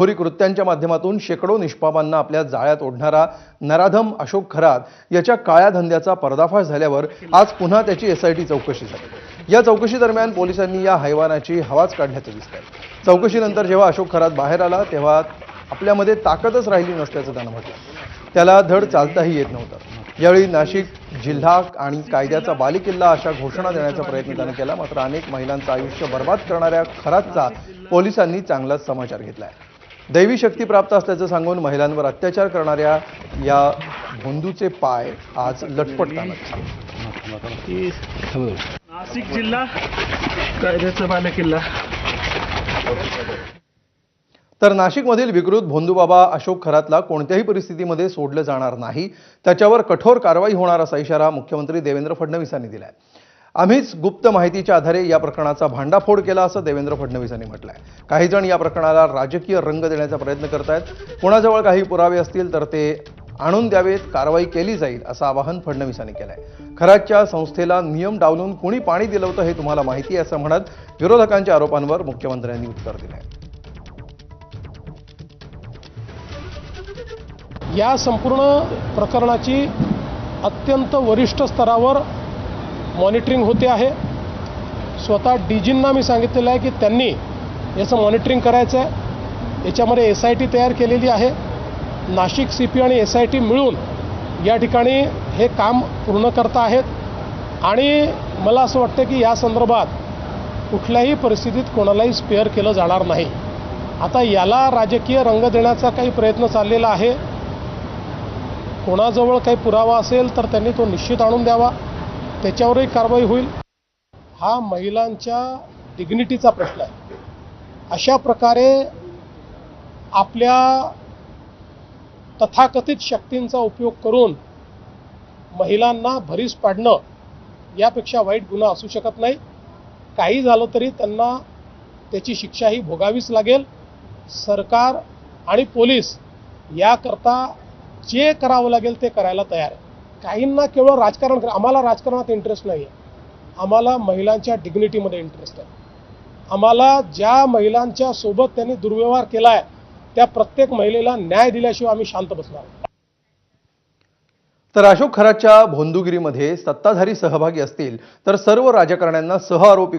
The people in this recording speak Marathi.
घोरी कृत्यांच्या माध्यमातून शेकडो निष्पापांना आपल्या जाळ्यात ओढणारा नराधम अशोक खरात याच्या काळ्या धंद्याचा पर्दाफाश झाल्यावर आज पुन्हा त्याची एसआयटी चौकशी झाली। या चौकशी दरम्यान पोलिसांनी या हैवानाची हवाच काढल्याचे दिसतंय। चौकशीनंतर जेव्हा अशोक खरात बाहेर आला तेव्हा आपल्यामध्ये ताकदच राहिली नसल्याचं त्यानं म्हटलं। त्याला धड चालताही येत नव्हतं। यावेळी नाशिक जिल्हा आणि कायद्याचा बालेकिल्ला अशा घोषणा देण्याचा प्रयत्न त्याने केला, मात्र अनेक महिलांचं आयुष्य बर्बाद करणाऱ्या खरातचा पोलिसांनी चांगलाच समाचार घेतलाय। दैवी शक्ती प्राप्त असल्याचं सांगून महिलांवर अत्याचार करणाऱ्या या भोंदूचे पाय आज लटपटताना दिसले। नाशिक जिल्हा कायद्याचा बालेकिल्ला। तर नाशिकमधील विकृत भोंदूबाबा अशोक खरातला कोणत्याही परिस्थितीमध्ये सोडलं जाणार नाही, त्याच्यावर कठोर कारवाई होणार असा इशारा मुख्यमंत्री देवेंद्र फडणवीसांनी दिलाय। आम्हीच गुप्त माहितीच्या आधारे या प्रकरणाचा भांडाफोड केला असं देवेंद्र फडणवीसांनी म्हटलंय। काही जण या प्रकरणाला राजकीय रंग देण्याचा प्रयत्न करतायत। कोणाजवळ काही पुरावे असतील तर ते आणून द्यावेत, कारवाई केली जाईल असं आवाहन फडणवीसांनी केलंय। खरातच्या संस्थेला नियम डावलून कुणी पाणी दिलं होतं हे तुम्हाला माहिती आहे असं म्हणत विरोधकांच्या आरोपांवर मुख्यमंत्र्यांनी उत्तर दिलंय। या संपूर्ण प्रकरणाची अत्यंत वरिष्ठ स्तरावर मॉनिटरिंग होते आहे। स्वतः डीजींना मी सांगितलेलं आहे की त्यांनी याचं मॉनिटरिंग करायचं आहे। याच्यामध्ये एसआयटी तयार केलेली आहे। नाशिक सीपी आणि एसआयटी मिळून या ठिकाणी हे काम पूर्ण करत आहेत आणि मला असं वाटतं की या संदर्भात कुठल्याही परिस्थितीत कोणालाही स्पेअर केलं जाणार नाही। आता याला राजकीय रंग देण्याचा काही प्रयत्न चाललेला आहे। कोणाजवळ काही पुरावा असेल तर त्यांनी तो निश्चित आणून द्यावा, त्याच्यावरही कारवाई होईल। हा महिलांच्या डिग्निटीचा प्रश्न आहे। अशा प्रकारे आपल्या तथाकथित शक्तींचा उपयोग करून महिलांना भरीस पाडणं यापेक्षा वाईट गुन्हा असू शकत नाही। काही झालं तरी त्यांना त्याची शिक्षाही भोगावीच लागेल। सरकार आणि पोलीस याकरता जे करावं लागेल ते करायला तयार आहे। काहींना केवळ राजकारण, आम्हाला राजकारणात इंटरेस्ट नाही आहे, आम्हाला महिलांच्या डिग्निटीमध्ये इंटरेस्ट आहे। आम्हाला ज्या महिलांच्या सोबत त्यांनी दुर्व्यवहार केला आहे त्या प्रत्येक महिलेला न्याय दिल्याशिवाय आम्ही शांत बसणार नाही। तर अशोक खरातच्या भोंदूगिरीमध्ये सत्ताधारी सहभागी असतील तर सर्व राजकारण्यांना सहआरोपी